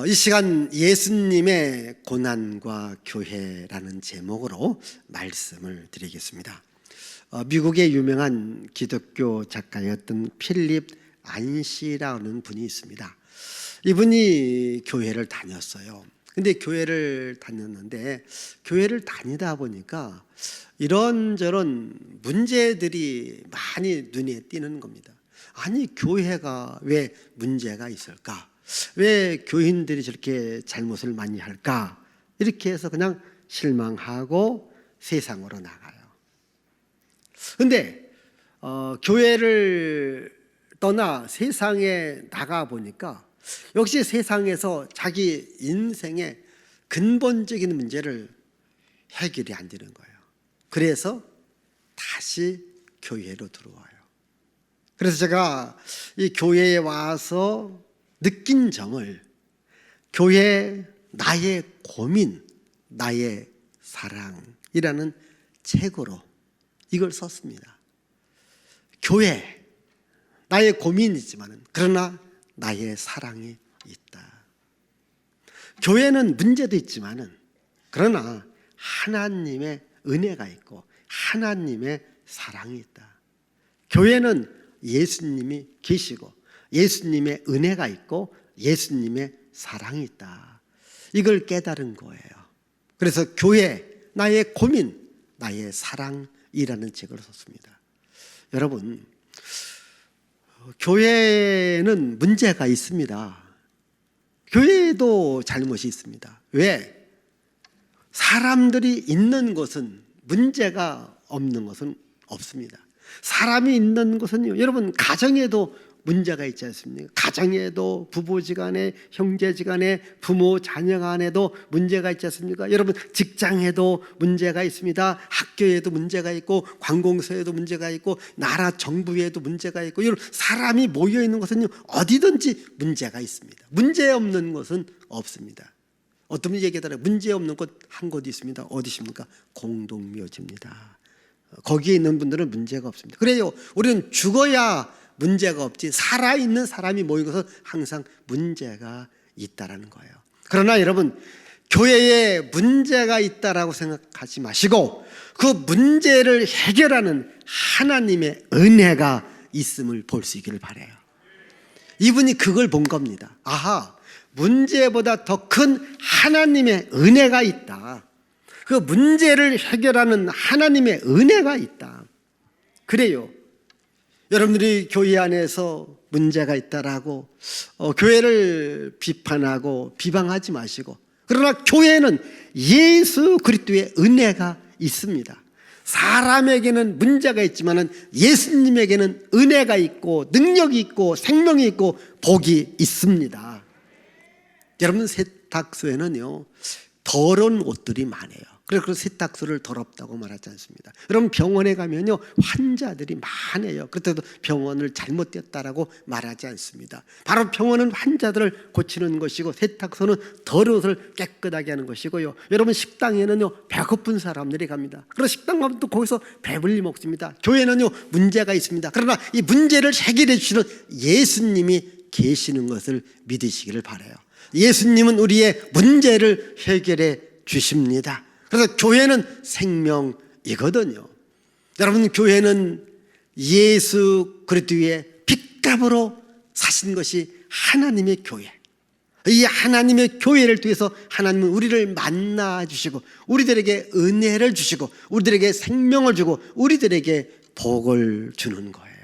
이 시간 예수님의 고난과 교회라는 제목으로 말씀을 드리겠습니다. 미국의 유명한 기독교 작가였던 필립 안시라는 분이 있습니다. 이분이 교회를 다녔어요. 근데 교회를 다녔는데 교회를 다니다 보니까 이런저런 문제들이 많이 눈에 띄는 겁니다. 아니, 교회가 왜 문제가 있을까? 왜 교인들이 저렇게 잘못을 많이 할까? 이렇게 해서 그냥 실망하고 세상으로 나가요. 근데 교회를 떠나 세상에 나가 보니까 역시 세상에서 자기 인생의 근본적인 문제를 해결이 안 되는 거예요. 그래서 다시 교회로 들어와요. 그래서 제가 이 교회에 와서 느낀 점을 교회 나의 고민, 나의 사랑이라는 책으로 이걸 썼습니다. 교회 나의 고민이지만 그러나 나의 사랑이 있다. 교회는 문제도 있지만 그러나 하나님의 은혜가 있고 하나님의 사랑이 있다. 교회는 예수님이 계시고 예수님의 은혜가 있고 예수님의 사랑이 있다. 이걸 깨달은 거예요. 그래서 교회 나의 고민, 나의 사랑이라는 책을 썼습니다. 여러분, 교회는 문제가 있습니다. 교회에도 잘못이 있습니다. 왜? 사람들이 있는 곳은 문제가 없는 것은 없습니다. 사람이 있는 곳은요, 여러분 가정에도 문제가 있지 않습니까? 가정에도 부부지간에, 형제지간에, 부모 자녀간에도 문제가 있지 않습니까? 여러분 직장에도 문제가 있습니다. 학교에도 문제가 있고 관공서에도 문제가 있고 나라 정부에도 문제가 있고 여러분 사람이 모여 있는 곳은요 어디든지 문제가 있습니다. 문제 없는 곳은 없습니다. 어떤 분이 얘기하더라고요. 문제 없는 곳 한 곳이 있습니다. 어디십니까? 공동묘지입니다. 거기에 있는 분들은 문제가 없습니다. 그래요, 우리는 죽어야 문제가 없지 살아있는 사람이 모인 것은 항상 문제가 있다라는 거예요. 그러나 여러분, 교회에 문제가 있다라고 생각하지 마시고 그 문제를 해결하는 하나님의 은혜가 있음을 볼 수 있기를 바라요. 이분이 그걸 본 겁니다. 아하, 문제보다 더 큰 하나님의 은혜가 있다. 그 문제를 해결하는 하나님의 은혜가 있다. 그래요, 여러분들이 교회 안에서 문제가 있다라고 교회를 비판하고 비방하지 마시고, 그러나 교회는 예수 그리스도의 은혜가 있습니다. 사람에게는 문제가 있지만 예수님에게는 은혜가 있고 능력이 있고 생명이 있고 복이 있습니다. 여러분, 세탁소에는요 더러운 옷들이 많아요. 그래서 그 세탁소를 더럽다고 말하지 않습니다. 여러분, 병원에 가면요 환자들이 많아요. 그때도 병원을 잘못됐다라고 말하지 않습니다. 바로 병원은 환자들을 고치는 것이고 세탁소는 더러운 옷을 깨끗하게 하는 것이고요. 여러분, 식당에는요 배고픈 사람들이 갑니다. 그래서 식당 가면 또 거기서 배불리 먹습니다. 교회는요 문제가 있습니다. 그러나 이 문제를 해결해 주시는 예수님이 계시는 것을 믿으시기를 바라요. 예수님은 우리의 문제를 해결해 주십니다. 그래서 교회는 생명이거든요. 여러분, 교회는 예수 그리스도의 핏값으로 사신 것이 하나님의 교회. 이 하나님의 교회를 통해서 하나님은 우리를 만나 주시고 우리들에게 은혜를 주시고 우리들에게 생명을 주고 우리들에게 복을 주는 거예요.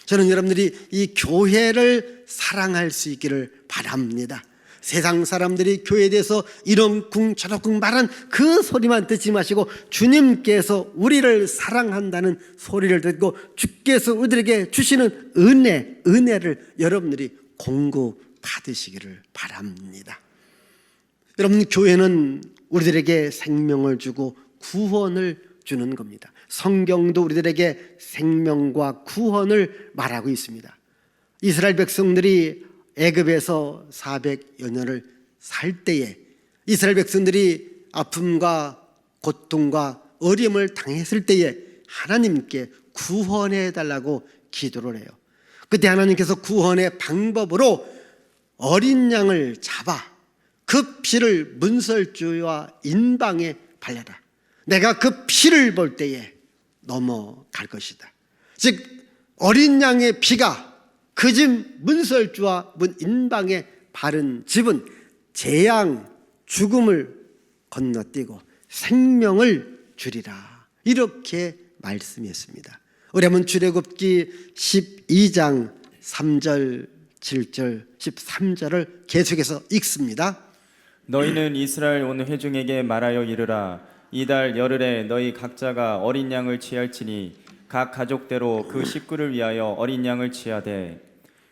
저는 여러분들이 이 교회를 사랑할 수 있기를 바랍니다. 세상 사람들이 교회에 대해서 이런쿵 저런쿵 말한 그 소리만 듣지 마시고 주님께서 우리를 사랑한다는 소리를 듣고 주께서 우리들에게 주시는 은혜를 여러분들이 공고 받으시기를 바랍니다. 여러분, 교회는 우리들에게 생명을 주고 구원을 주는 겁니다. 성경도 우리들에게 생명과 구원을 말하고 있습니다. 이스라엘 백성들이 애굽에서 400여 년을 살 때에 이스라엘 백성들이 아픔과 고통과 어려움을 당했을 때에 하나님께 구원해 달라고 기도를 해요. 그때 하나님께서 구원의 방법으로 어린 양을 잡아 그 피를 문설주와 인방에 발려라. 내가 그 피를 볼 때에 넘어갈 것이다. 즉 어린 양의 피가 그 집 문설주와 인방에 바른 집은 재앙 죽음을 건너뛰고 생명을 주리라. 이렇게 말씀했습니다. 우리 한번 출애굽기 12장 3절 7절 13절을 계속해서 읽습니다. 너희는 이스라엘 온 회중에게 말하여 이르라. 이달 열흘에 너희 각자가 어린 양을 취할지니 각 가족대로 그 식구를 위하여 어린 양을 취하되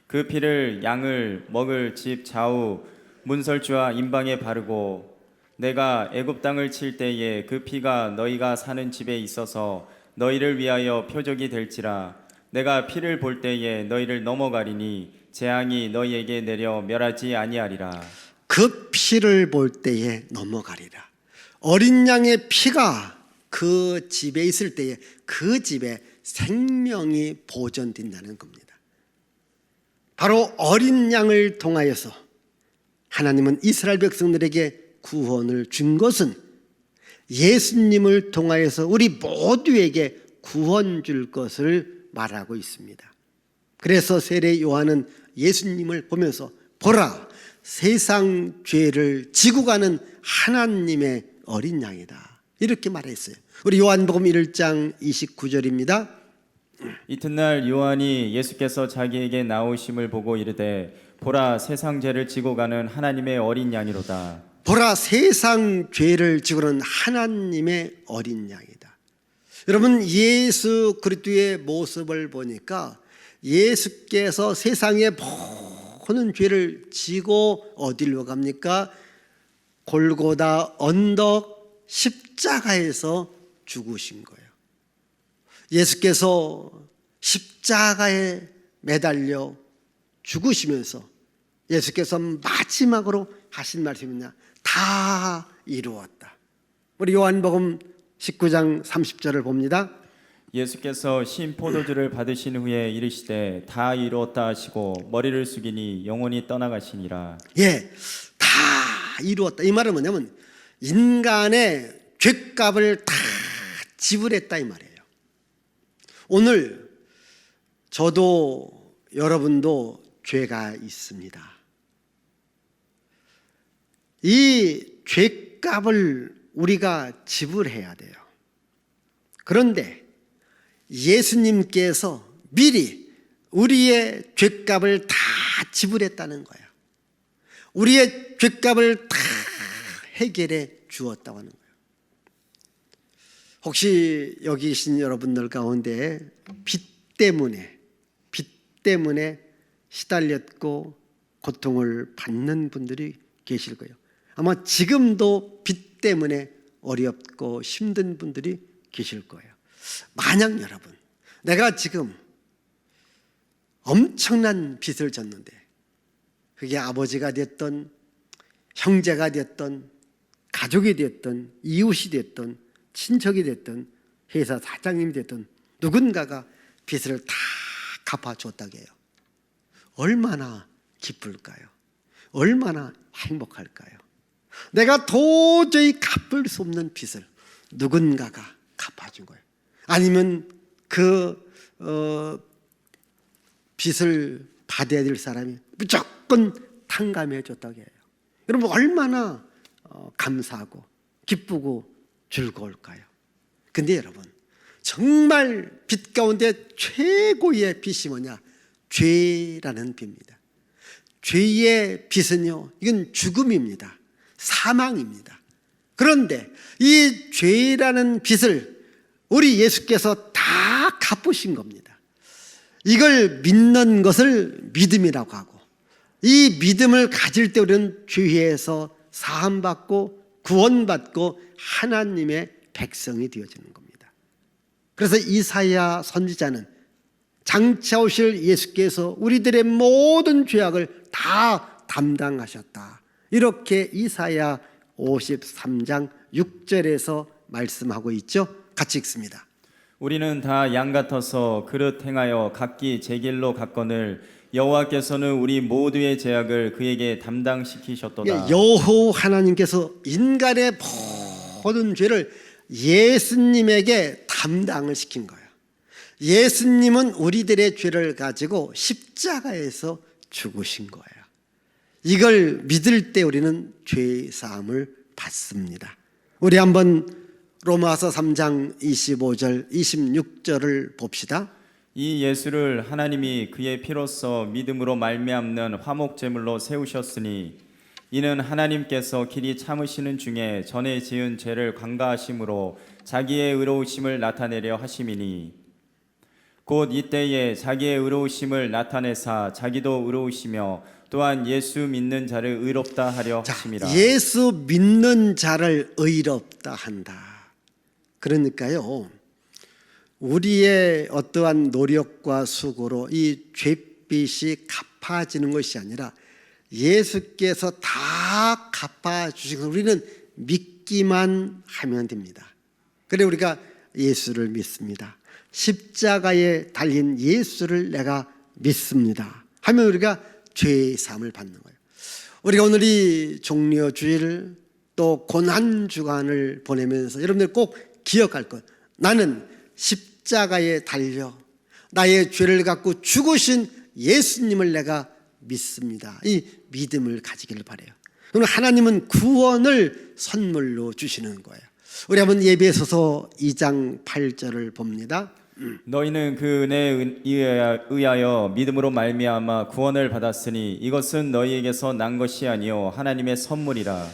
그 피를 양을 먹을 집 좌우 문설주와 인방에 바르고 내가 애굽 땅을 칠 때에 그 피가 너희가 사는 집에 있어서 너희를 위하여 표적이 될지라. 내가 피를 볼 때에 너희를 넘어가리니 재앙이 너희에게 내려 멸하지 아니하리라. 그 피를 볼 때에 넘어가리라. 어린 양의 피가 그 집에 있을 때에 그 집에 생명이 보존된다는 겁니다. 바로 어린 양을 통하여서 하나님은 이스라엘 백성들에게 구원을 준 것은 예수님을 통하여서 우리 모두에게 구원 줄 것을 말하고 있습니다. 그래서 세례 요한은 예수님을 보면서 보라, 세상 죄를 지고 가는 하나님의 어린 양이다, 이렇게 말했어요. 우리 요한복음 1장 29절입니다. 이튿날 요한이 예수께서 자기에게 나오심을 보고 이르되 보라, 세상 죄를 지고 가는 하나님의 어린 양이로다. 보라, 세상 죄를 지고 가는 하나님의 어린 양이다. 여러분, 예수 그리스도의 모습을 보니까 예수께서 세상의 모든 죄를 지고 어디로 갑니까? 골고다 언덕 십자가에서 죽으신 거예요. 예수께서 십자가에 매달려 죽으시면서 예수께서 마지막으로 하신 말씀이 뭐냐? 다 이루었다. 우리 요한복음 19장 30절을 봅니다. 예수께서 신 포도주를 받으신 후에 이르시되 다 이루었다 하시고 머리를 숙이니 영혼이 떠나가시니라. 예, 다 이루었다. 이 말은 뭐냐면 인간의 죄값을 다 지불했다 이 말이에요. 오늘 저도 여러분도 죄가 있습니다. 이 죄값을 우리가 지불해야 돼요. 그런데 예수님께서 미리 우리의 죄값을 다 지불했다는 거예요. 우리의 죄값을 다 해결해 주었다고 하는 거예요. 혹시 여기 계신 여러분들 가운데 빚 때문에 시달렸고 고통을 받는 분들이 계실 거예요. 아마 지금도 빚 때문에 어렵고 힘든 분들이 계실 거예요. 만약 여러분, 내가 지금 엄청난 빚을 졌는데 그게 아버지가 됐던 형제가 됐던 가족이 됐던 이웃이 됐던 친척이 됐던 회사 사장님이 됐던 누군가가 빚을 다 갚아줬다고 해요. 얼마나 기쁠까요? 얼마나 행복할까요? 내가 도저히 갚을 수 없는 빚을 누군가가 갚아준 거예요. 아니면 그 빚을 받아야 될 사람이 무조건 탕감해 줬다고 해요. 여러분 얼마나 감사하고 기쁘고 즐거울까요? 근데 여러분, 정말 빚 가운데 최고의 빚이 뭐냐? 죄라는 빚입니다. 죄의 빚은요, 이건 죽음입니다. 사망입니다. 그런데 이 죄라는 빚을 우리 예수께서 다 갚으신 겁니다. 이걸 믿는 것을 믿음이라고 하고, 이 믿음을 가질 때 우리는 죄에서 사함받고 구원받고 하나님의 백성이 되어지는 겁니다. 그래서 이사야 선지자는 장차 오실 예수께서 우리들의 모든 죄악을 다 담당하셨다, 이렇게 이사야 53장 6절에서 말씀하고 있죠. 같이 읽습니다. 우리는 다 양 같아서 그릇 행하여 각기 제 길로 갔거늘 여호와께서는 우리 모두의 죄악을 그에게 담당시키셨도다. 여호와 하나님께서 인간의 모든 죄를 예수님에게 담당을 시킨 거예요. 예수님은 우리들의 죄를 가지고 십자가에서 죽으신 거예요. 이걸 믿을 때 우리는 죄 사함을 받습니다. 우리 한번 로마서 3장 25절 26절을 봅시다. 이 예수를 하나님이 그의 피로써 믿음으로 말미암는 화목 제물로 세우셨으니 이는 하나님께서 길이 참으시는 중에 전에 지은 죄를 관가하심으로 자기의 의로우심을 나타내려 하심이니 곧 이때에 자기의 의로우심을 나타내사 자기도 의로우시며 또한 예수 믿는 자를 의롭다 하려 하심이라. 예수 믿는 자를 의롭다 한다. 그러니까요, 우리의 어떠한 노력과 수고로 이 죄빚이 갚아지는 것이 아니라 예수께서 다 갚아주시고 우리는 믿기만 하면 됩니다. 그래 우리가 예수를 믿습니다. 십자가에 달린 예수를 내가 믿습니다 하면 우리가 죄의 사함을 받는 거예요. 우리가 오늘 이 종려주일 또 고난주간을 보내면서 여러분들 꼭 기억할 것, 나는 십자가에 달려 나의 죄를 갖고 죽으신 예수님을 내가 믿습니다. 이 믿음을 가지기를 바라요. 그럼 하나님은 구원을 선물로 주시는 거예요. 우리 한번 예배에 서서 2장 8절을 봅니다. 너희는 그 은혜에 의하여 믿음으로 말미암아 구원을 받았으니 이것은 너희에게서 난 것이 아니요 하나님의 선물이라.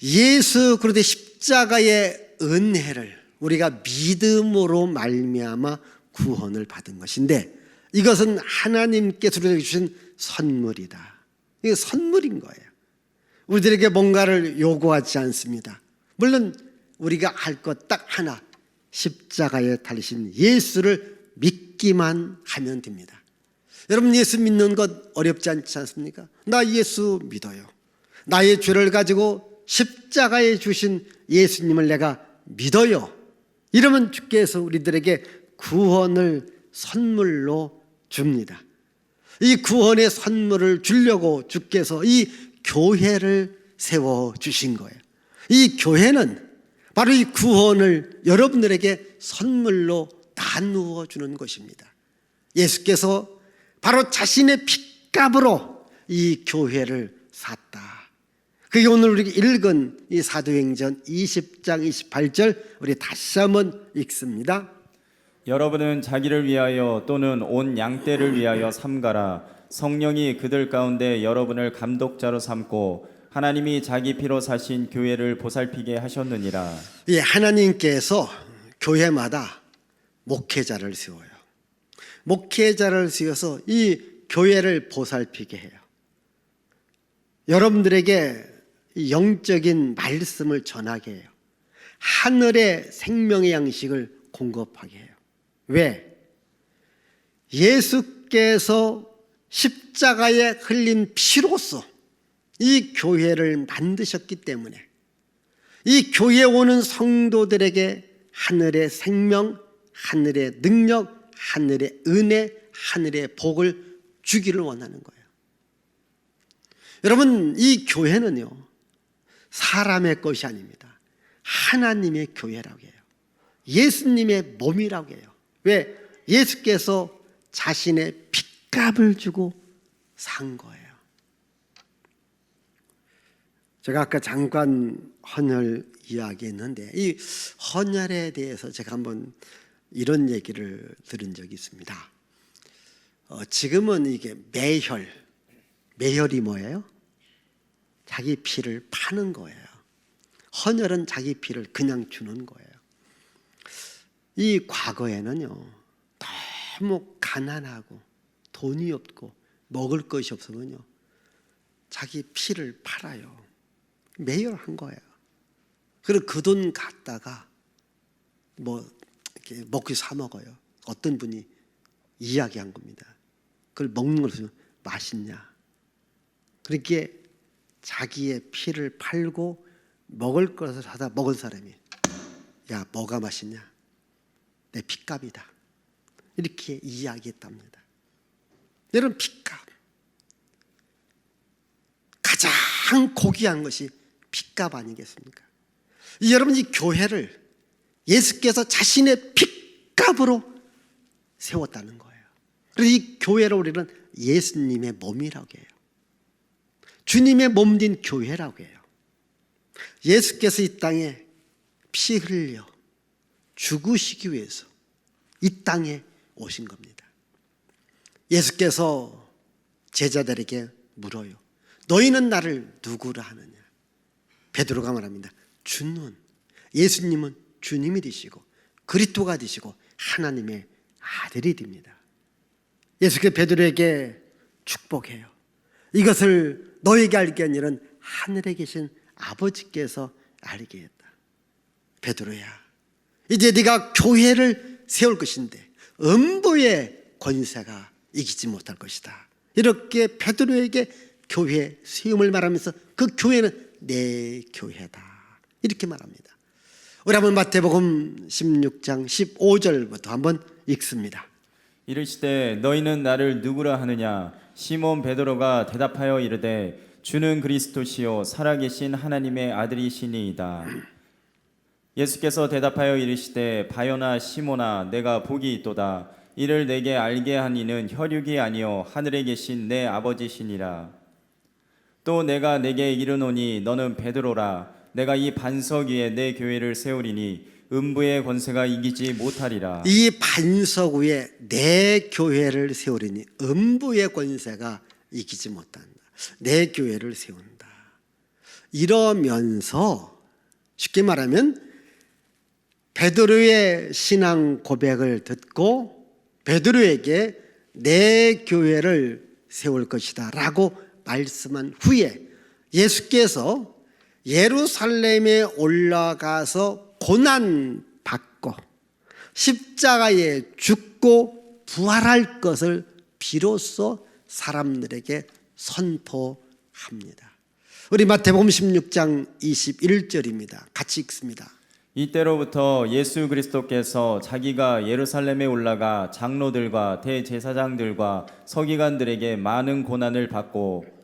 예수 그리스도의 십자가의 은혜를 우리가 믿음으로 말미암아 구원을 받은 것인데 이것은 하나님께서 우리에게 주신 선물이다. 이게 선물인 거예요. 우리들에게 뭔가를 요구하지 않습니다. 물론 우리가 할 것 딱 하나, 십자가에 달리신 예수를 믿기만 하면 됩니다. 여러분 예수 믿는 것 어렵지 않지 않습니까? 나 예수 믿어요. 나의 죄를 가지고 십자가에 주신 예수님을 내가 믿어요. 이러면 주께서 우리들에게 구원을 선물로 줍니다. 이 구원의 선물을 주려고 주께서 이 교회를 세워주신 거예요. 이 교회는 바로 이 구원을 여러분들에게 선물로 나누어 주는 것입니다. 예수께서 바로 자신의 핏값으로 이 교회를 샀다. 그게 오늘 우리가 읽은 이 사도행전 20장 28절 우리 다시 한번 읽습니다. 여러분은 자기를 위하여 또는 온 양떼를 위하여 삼가라. 성령이 그들 가운데 여러분을 감독자로 삼고 하나님이 자기 피로 사신 교회를 보살피게 하셨느니라. 예, 하나님께서 교회마다 목회자를 세워요. 목회자를 세워서 이 교회를 보살피게 해요. 여러분들에게 영적인 말씀을 전하게 해요. 하늘의 생명의 양식을 공급하게 해요. 왜? 예수께서 십자가에 흘린 피로써 이 교회를 만드셨기 때문에 이 교회에 오는 성도들에게 하늘의 생명, 하늘의 능력, 하늘의 은혜, 하늘의 복을 주기를 원하는 거예요. 여러분 이 교회는요 사람의 것이 아닙니다. 하나님의 교회라고 해요. 예수님의 몸이라고 해요. 왜? 예수께서 자신의 핏값을 주고 산 거예요. 제가 아까 잠깐 헌혈 이야기했는데 이 헌혈에 대해서 제가 한번 이런 얘기를 들은 적이 있습니다. 지금은 이게 매혈이 뭐예요? 자기 피를 파는 거예요. 헌혈은 자기 피를 그냥 주는 거예요. 이 과거에는요 너무 가난하고 돈이 없고 먹을 것이 없으면요 자기 피를 팔아요. 매혈한 거예요. 그리고 그 돈 갖다가 뭐 이렇게 먹고 사 먹어요. 어떤 분이 이야기한 겁니다. 그걸 먹는 것을 맛있냐? 그렇게 자기의 피를 팔고 먹을 것을 사다 먹은 사람이 야 뭐가 맛있냐? 내 피값이다. 이렇게 이야기했답니다. 여러분, 핏값. 가장 고귀한 것이 핏값 아니겠습니까? 여러분, 이 교회를 예수께서 자신의 핏값으로 세웠다는 거예요. 그래서 이 교회를 우리는 예수님의 몸이라고 해요. 주님의 몸 된 교회라고 해요. 예수께서 이 땅에 피 흘려 죽으시기 위해서 이 땅에 오신 겁니다. 예수께서 제자들에게 물어요. 너희는 나를 누구라 하느냐? 베드로가 말합니다. 주는, 예수님은 주님이 되시고 그리스도가 되시고 하나님의 아들이 됩니다. 예수께서 베드로에게 축복해요. 이것을 너에게 알게 한 일은 하늘에 계신 아버지께서 알게 했다. 베드로야, 이제 네가 교회를 세울 것인데 음부의 권세가 이기지 못할 것이다. 이렇게 베드로에게 교회 세움을 말하면서 그 교회는 내 교회다, 이렇게 말합니다. 우리 한번 마태복음 16장 15절부터 한번 읽습니다. 이르시되 너희는 나를 누구라 하느냐? 시몬 베드로가 대답하여 이르되 주는 그리스도시요 살아계신 하나님의 아들이시니이다. 예수께서 대답하여 이르시되 바요나 시몬아, 내가 복이 있도다. 이를 내게 알게 한 이는 혈육이 아니요 하늘에 계신 내 아버지시니라. 또 내가 내게 이르노니 너는 베드로라. 내가 이 반석 위에 내 교회를 세우리니 음부의 권세가 이기지 못하리라. 이 반석 위에 내 교회를 세우리니 음부의 권세가 이기지 못한다. 내 교회를 세운다. 이러면서 쉽게 말하면 베드로의 신앙 고백을 듣고 베드로에게 내 교회를 세울 것이다 라고 말씀한 후에 예수께서 예루살렘에 올라가서 고난받고 십자가에 죽고 부활할 것을 비로소 사람들에게 선포합니다. 우리 마태복음 16장 21절입니다. 같이 읽습니다. 이때로부터 예수 그리스도께서 자기가 예루살렘에 올라가 장로들과 대제사장들과 서기관들에게 많은 고난을 받고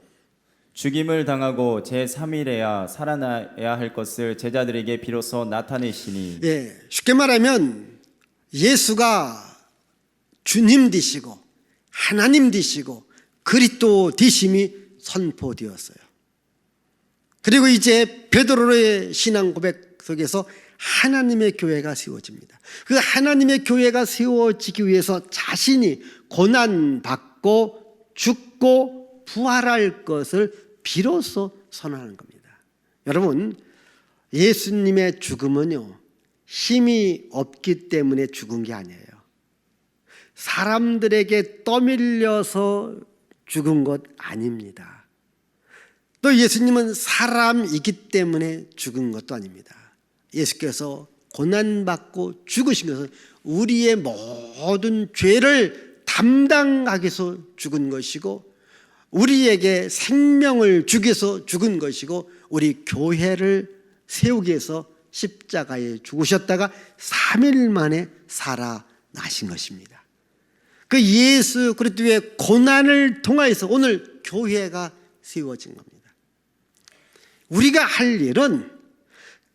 죽임을 당하고 제3일에야 살아나야 할 것을 제자들에게 비로소 나타내시니. 쉽게 말하면 예수가 주님 되시고 하나님 되시고 그리스도 되심이 선포되었어요. 그리고 이제 베드로의 신앙 고백 속에서 하나님의 교회가 세워집니다. 그 하나님의 교회가 세워지기 위해서 자신이 고난받고 죽고 부활할 것을 비로소 선언하는 겁니다. 여러분, 예수님의 죽음은요, 힘이 없기 때문에 죽은 게 아니에요. 사람들에게 떠밀려서 죽은 것 아닙니다. 또 예수님은 사람이기 때문에 죽은 것도 아닙니다. 예수께서 고난받고 죽으신 것은 우리의 모든 죄를 담당하기 위해서 죽은 것이고 우리에게 생명을 주기 위해서 죽은 것이고 우리 교회를 세우기 위해서 십자가에 죽으셨다가 3일 만에 살아나신 것입니다. 그 예수 그리스도의 고난을 통하여서 오늘 교회가 세워진 겁니다. 우리가 할 일은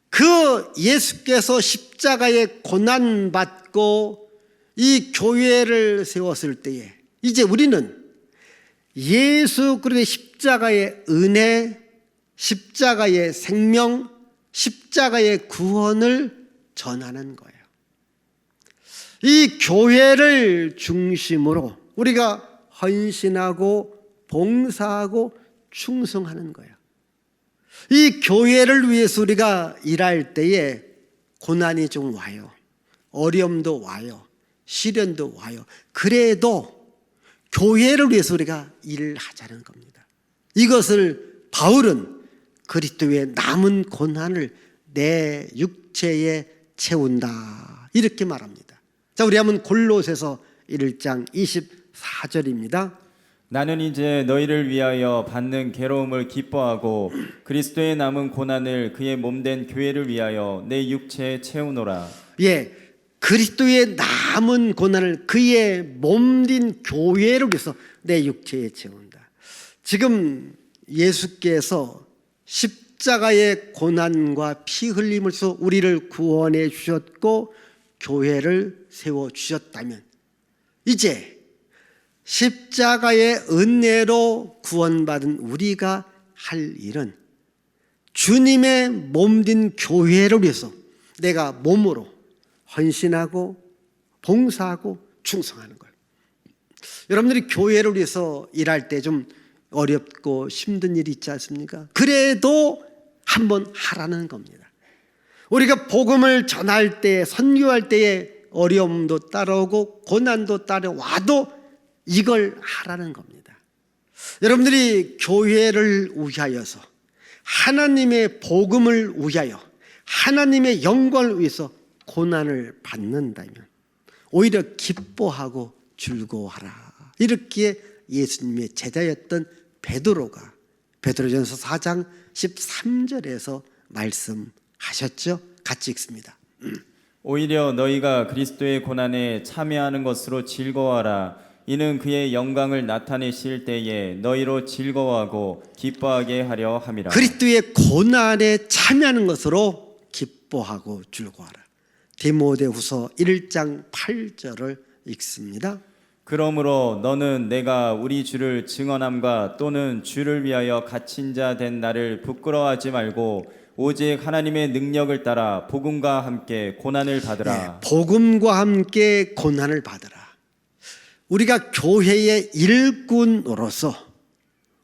그 예수께서 십자가에 고난받고 이 교회를 세웠을 때에 이제 우리는 예수 그리스도의 십자가의 은혜, 십자가의 생명, 십자가의 구원을 전하는 거예요. 이 교회를 중심으로 우리가 헌신하고 봉사하고 충성하는 거예요. 이 교회를 위해서 우리가 일할 때에 고난이 좀 와요. 어려움도 와요. 시련도 와요. 그래도 교회를 위해서 우리가 일을 하자는 겁니다. 이것을 바울은 그리스도의 남은 고난을 내 육체에 채운다 이렇게 말합니다. 자, 우리 한번 골로새서 1장 24절입니다. 나는 이제 너희를 위하여 받는 괴로움을 기뻐하고 그리스도의 남은 고난을 그의 몸된 교회를 위하여 내 육체에 채우노라. 그리스도의 남은 고난을 그의 몸된 교회를 위해서 내 육체에 채운다. 지금 예수께서 십자가의 고난과 피 흘림으로써 우리를 구원해 주셨고 교회를 세워 주셨다면, 이제 십자가의 은혜로 구원받은 우리가 할 일은 주님의 몸된 교회를 위해서 내가 몸으로 헌신하고 봉사하고 충성하는 거예요. 여러분들이 교회를 위해서 일할 때 좀 어렵고 힘든 일이 있지 않습니까? 그래도 한번 하라는 겁니다. 우리가 복음을 전할 때, 선교할 때에 어려움도 따라오고 고난도 따라와도 이걸 하라는 겁니다. 여러분들이 교회를 위하여서, 하나님의 복음을 위하여, 하나님의 영광을 위해서 고난을 받는다면 오히려 기뻐하고 즐거워하라. 이렇게 예수님의 제자였던 베드로가 베드로전서 4장 13절에서 말씀하셨죠. 같이 읽습니다. 오히려 너희가 그리스도의 고난에 참여하는 것으로 즐거워하라. 이는 그의 영광을 나타내실 때에 너희로 즐거워하고 기뻐하게 하려 함이라. 그리스도의 고난에 참여하는 것으로 기뻐하고 즐거워하라. 디모데후서 1장 8절을 읽습니다. 그러므로 너는 내가 우리 주를 증언함과 또는 주를 위하여 갇힌 자 된 나를 부끄러워하지 말고 오직 하나님의 능력을 따라 복음과 함께 고난을 받으라. 복음과 함께 고난을 받으라. 우리가 교회의 일꾼으로서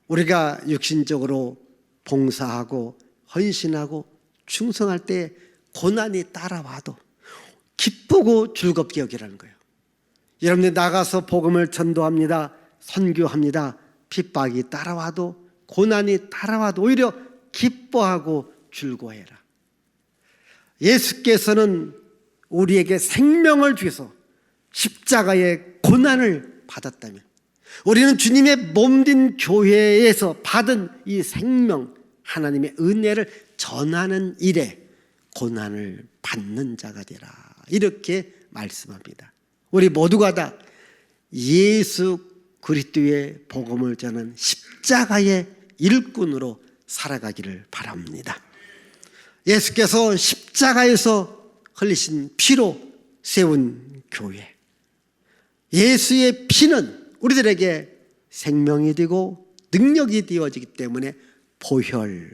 우리가 육신적으로 봉사하고 헌신하고 충성할 때 고난이 따라와도 기쁘고 즐겁게 여기라는 거예요. 여러분들 나가서 복음을 전도합니다. 선교합니다. 핍박이 따라와도 고난이 따라와도 오히려 기뻐하고 즐거워해라. 예수께서는 우리에게 생명을 주셔서 십자가의 고난을 받았다면 우리는 주님의 몸된 교회에서 받은 이 생명, 하나님의 은혜를 전하는 일에 고난을 받는 자가 되라. 이렇게 말씀합니다. 우리 모두가 다 예수 그리스도의 복음을 전하는 십자가의 일꾼으로 살아가기를 바랍니다. 예수께서 십자가에서 흘리신 피로 세운 교회, 예수의 피는 우리들에게 생명이 되고 능력이 되어지기 때문에 보혈,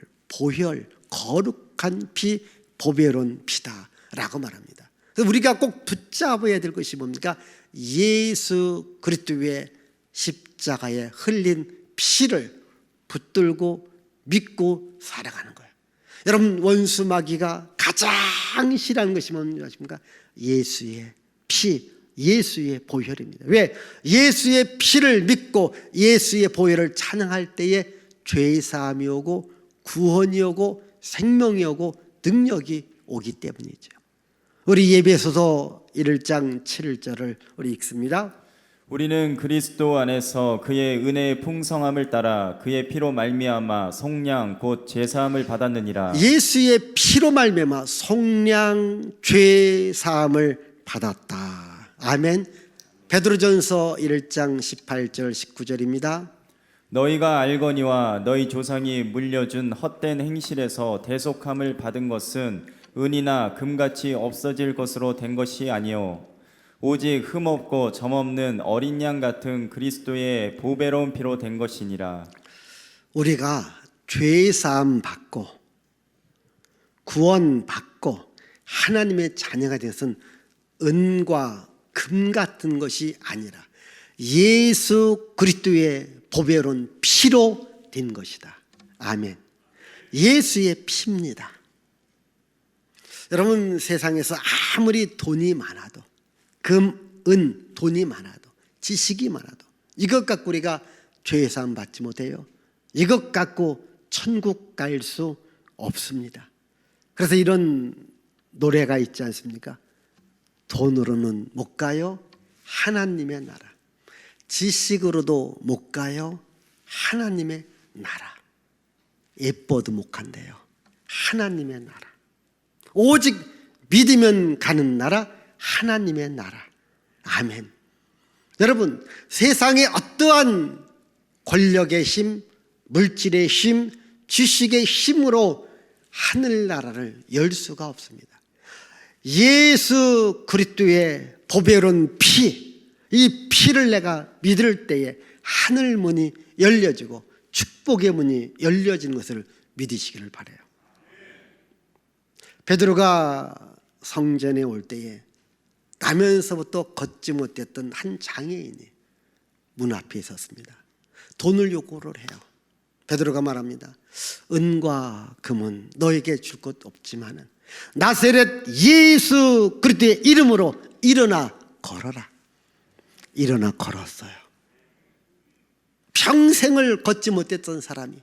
거룩한 피, 보배로운 피다라고 말합니다. 그래서 우리가 꼭 붙잡아야 될 것이 뭡니까? 예수 그리스도의 십자가에 흘린 피를 붙들고 믿고 살아가는 거예요. 여러분, 원수 마귀가 가장 싫어하는 것이 뭡니까? 예수의 피, 예수의 보혈입니다. 왜? 예수의 피를 믿고 예수의 보혈을 찬양할 때에 죄 사함이 오고 구원이 오고 생명이 오고 능력이 오기 때문이죠. 우리 예배소서 1장 7절을 우리 읽습니다. 우리는 그리스도 안에서 그의 은혜의 풍성함을 따라 그의 피로 말미암아 속량 곧 제사함을 받았느니라. 예수의 피로 말미암아 속량 죄 사함을 받았다. 아멘. 베드로전서 1장 18절 19절입니다. 너희가 알거니와 너희 조상이 물려준 헛된 행실에서 대속함을 받은 것은 은이나 금같이 없어질 것으로 된 것이 아니요 오직 흠없고 점없는 어린 양 같은 그리스도의 보배로운 피로 된 것이니라. 우리가 죄 사함 받고 구원 받고 하나님의 자녀가 된 것은 은과 금 같은 것이 아니라 예수 그리스도의 보배로운 피로 된 것이다. 아멘. 예수의 피입니다. 여러분, 세상에서 아무리 돈이 많아도 금, 은, 돈이 많아도 지식이 많아도 이것 갖고 우리가 죄사함 받지 못해요. 이것 갖고 천국 갈 수 없습니다. 그래서 이런 노래가 있지 않습니까? 돈으로는 못 가요. 하나님의 나라. 지식으로도 못 가요. 하나님의 나라. 예뻐도 못 간대요. 하나님의 나라. 오직 믿으면 가는 나라, 하나님의 나라. 아멘. 여러분, 세상의 어떠한 권력의 힘, 물질의 힘, 지식의 힘으로 하늘나라를 열 수가 없습니다. 예수 그리스도의 보배로운 피, 이 피를 내가 믿을 때에 하늘 문이 열려지고 축복의 문이 열려지는 것을 믿으시기를 바라요. 베드로가 성전에 올 때에 나면서부터 걷지 못했던 한 장애인이 문 앞에 있었습니다. 돈을 요구를 해요. 베드로가 말합니다. 은과 금은 너에게 줄 것 없지만은 나사렛 예수 그리스도의 이름으로 일어나 걸어라. 일어나 걸었어요. 평생을 걷지 못했던 사람이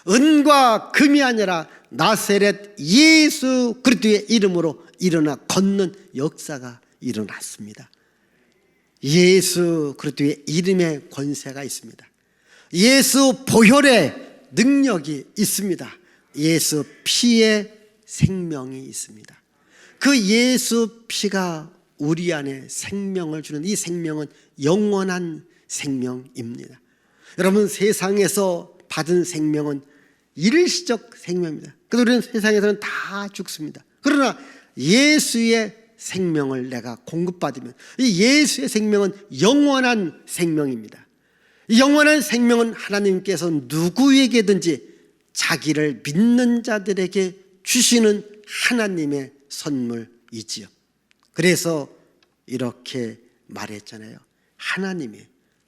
은과 금이 아니라 나사렛 예수 그리스도의 이름으로 일어나 걷는 역사가 일어났습니다. 예수 그리스도의 이름에 권세가 있습니다. 예수 보혈의 능력이 있습니다. 예수 피에 생명이 있습니다. 그 예수 피가 우리 안에 생명을 주는 이 생명은 영원한 생명입니다. 여러분, 세상에서 받은 생명은 일시적 생명입니다. 그래서 우리는 세상에서는 다 죽습니다. 그러나 예수의 생명을 내가 공급받으면 이 예수의 생명은 영원한 생명입니다. 이 영원한 생명은 하나님께서 누구에게든지 자기를 믿는 자들에게 주시는 하나님의 선물이지요. 그래서 이렇게 말했잖아요. 하나님이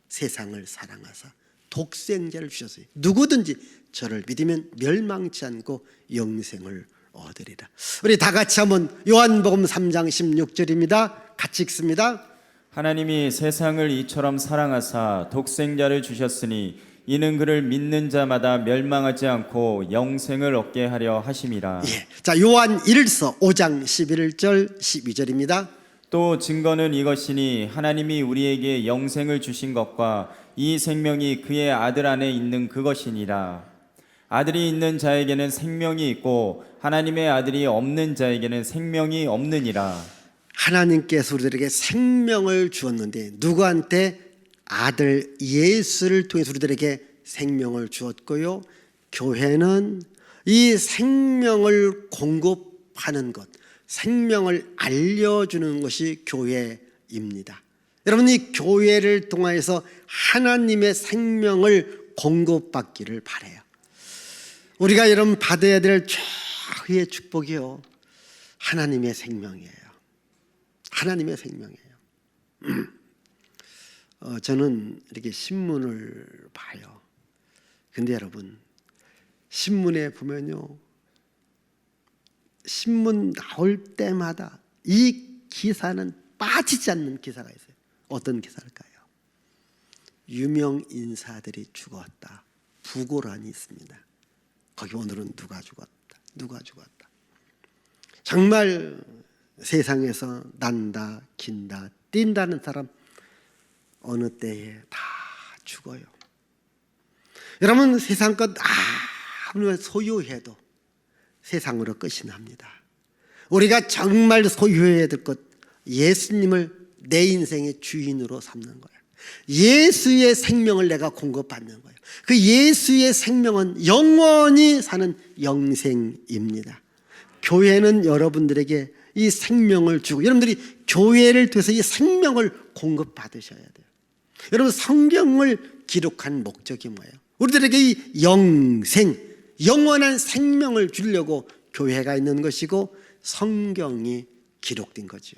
세상을 사랑하사 독생자를 주셨어요. 누구든지 저를 믿으면 멸망치 않고 영생을 얻으리라. 우리 다 같이 한번 요한복음 3장 16절입니다. 같이 읽습니다. 하나님이 세상을 이처럼 사랑하사 독생자를 주셨으니 이는 그를 믿는 자마다 멸망하지 않고 영생을 얻게 하려 하심이라. 예. 자, 요한 1서 5장 11절 12절입니다. 또 증거는 이것이니 하나님이 우리에게 영생을 주신 것과 이 생명이 그의 아들 안에 있는 그것이니라. 아들이 있는 자에게는 생명이 있고 하나님의 아들이 없는 자에게는 생명이 없느니라. 하나님께서 우리들에게 생명을 주었는데 누구한테? 아들 예수를 통해서 우리들에게 생명을 주었고요. 교회는 이 생명을 공급하는 것, 생명을 알려주는 것이 교회입니다. 여러분, 이 교회를 통해서 하나님의 생명을 공급받기를 바라요. 우리가 여러분 받아야 될 최후의 축복이요, 하나님의 생명이에요. 하나님의 생명이에요. 저는 이렇게 신문을 봐요. 근데 여러분, 신문에 보면요, 신문 나올 때마다 이 기사는 빠지지 않는 기사가 있어요. 어떤 기사일까요? 유명 인사들이 죽었다. 부고란이 있습니다. 거기 오늘은 누가 죽었다, 누가 죽었다. 정말 세상에서 난다, 긴다, 뛴다는 사람 어느 때에 다 죽어요. 여러분, 세상 것 아무리 소유해도 세상으로 끝이 납니다. 우리가 정말 소유해야 될 것, 예수님을 내 인생의 주인으로 삼는 거예요. 예수의 생명을 내가 공급받는 거예요. 그 예수의 생명은 영원히 사는 영생입니다. 교회는 여러분들에게 이 생명을 주고, 여러분들이 교회를 통해서 이 생명을 공급받으셔야 돼요. 여러분, 성경을 기록한 목적이 뭐예요? 우리들에게 이 영생, 영원한 생명을 주려고 교회가 있는 것이고 성경이 기록된 거죠.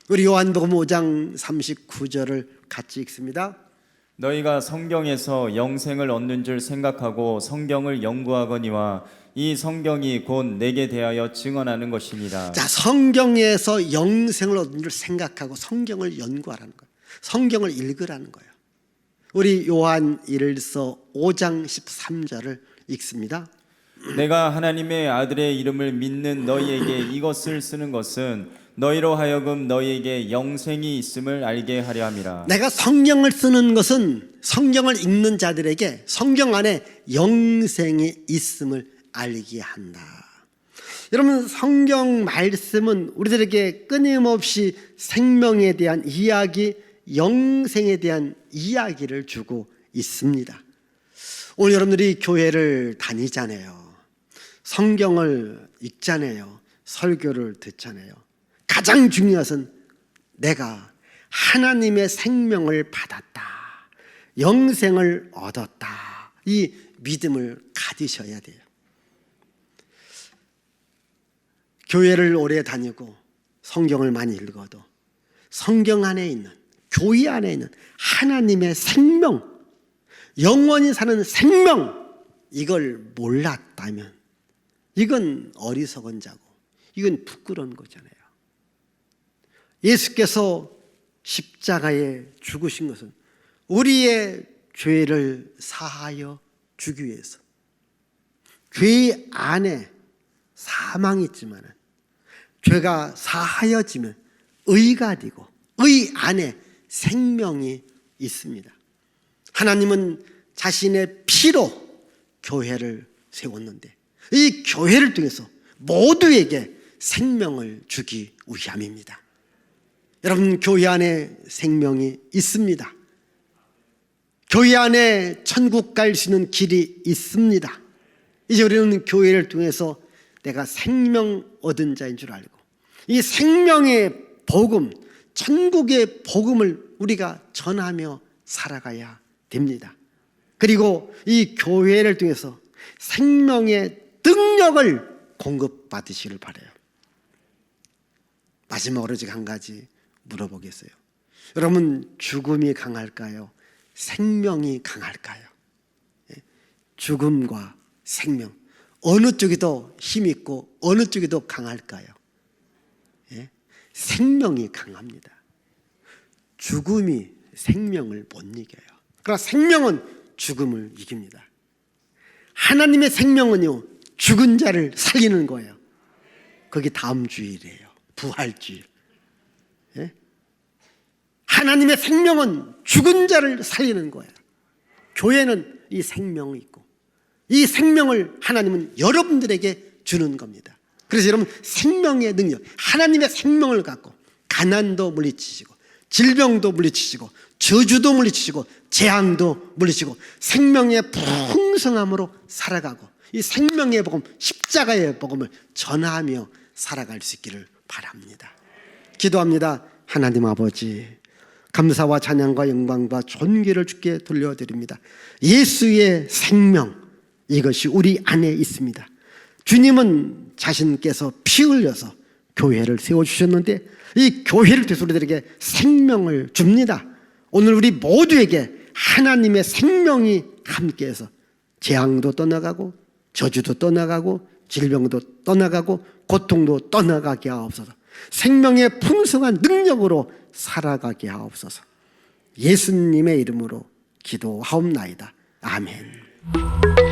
우리 요한복음 5장 39절을 같이 읽습니다. 너희가 성경에서 영생을 얻는 줄 생각하고 성경을 연구하거니와 이 성경이 곧 내게 대하여 증언하는 것이니라. 자, 성경에서 영생을 얻는 줄 생각하고 성경을 연구하라는 거예요. 성경을 읽으라는 거예요. 우리 요한 1서 5장 13절을 읽습니다. 내가 하나님의 아들의 이름을 믿는 너희에게 이것을 쓰는 것은 너희로 하여금 너희에게 영생이 있음을 알게 하려 함이라. 내가 성경을 쓰는 것은 성경을 읽는 자들에게 성경 안에 영생이 있음을 알게 한다. 여러분, 성경 말씀은 우리들에게 끊임없이 생명에 대한 이야기, 영생에 대한 이야기를 주고 있습니다. 오늘 여러분들이 교회를 다니잖아요. 성경을 읽잖아요. 설교를 듣잖아요. 가장 중요한 것은 내가 하나님의 생명을 받았다, 영생을 얻었다, 이 믿음을 가지셔야 돼요. 교회를 오래 다니고 성경을 많이 읽어도 성경 안에 있는, 교회 안에 있는 하나님의 생명, 영원히 사는 생명, 이걸 몰랐다면 이건 어리석은 자고 이건 부끄러운 거잖아요. 예수께서 십자가에 죽으신 것은 우리의 죄를 사하여 주기 위해서. 죄 안에 사망이 있지만 죄가 사하여지면 의가 되고 의 안에 생명이 있습니다. 하나님은 자신의 피로 교회를 세웠는데 이 교회를 통해서 모두에게 생명을 주기 위함입니다. 여러분, 교회 안에 생명이 있습니다. 교회 안에 천국 갈 수 있는 길이 있습니다. 이제 우리는 교회를 통해서 내가 생명 얻은 자인 줄 알고 이 생명의 복음, 천국의 복음을 우리가 전하며 살아가야 됩니다. 그리고 이 교회를 통해서 생명의 능력을 공급받으시길 바라요. 마지막으로 제가 한 가지 물어보겠어요. 여러분, 죽음이 강할까요? 생명이 강할까요? 죽음과 생명, 어느 쪽이 더 힘있고 어느 쪽이 더 강할까요? 생명이 강합니다. 죽음이 생명을 못 이겨요. 그러나 생명은 죽음을 이깁니다. 하나님의 생명은요, 죽은 자를 살리는 거예요. 그게 다음 주일이에요. 부활주일. 하나님의 생명은 죽은 자를 살리는 거예요. 교회는 이 생명이 있고 이 생명을 하나님은 여러분들에게 주는 겁니다. 그래서 여러분, 생명의 능력, 하나님의 생명을 갖고 가난도 물리치시고 질병도 물리치시고 저주도 물리치시고 재앙도 물리치고 생명의 풍성함으로 살아가고 이 생명의 복음, 십자가의 복음을 전하며 살아갈 수 있기를 바랍니다. 기도합니다. 하나님 아버지, 감사와 찬양과 영광과 존귀를 주께 돌려드립니다. 예수의 생명, 이것이 우리 안에 있습니다. 주님은 자신께서 피 흘려서 교회를 세워주셨는데 이 교회를 통해서 우리들에게 생명을 줍니다. 오늘 우리 모두에게 하나님의 생명이 함께해서 재앙도 떠나가고 저주도 떠나가고 질병도 떠나가고 고통도 떠나가게 하옵소서. 생명의 풍성한 능력으로 살아가게 하옵소서. 예수님의 이름으로 기도하옵나이다. 아멘.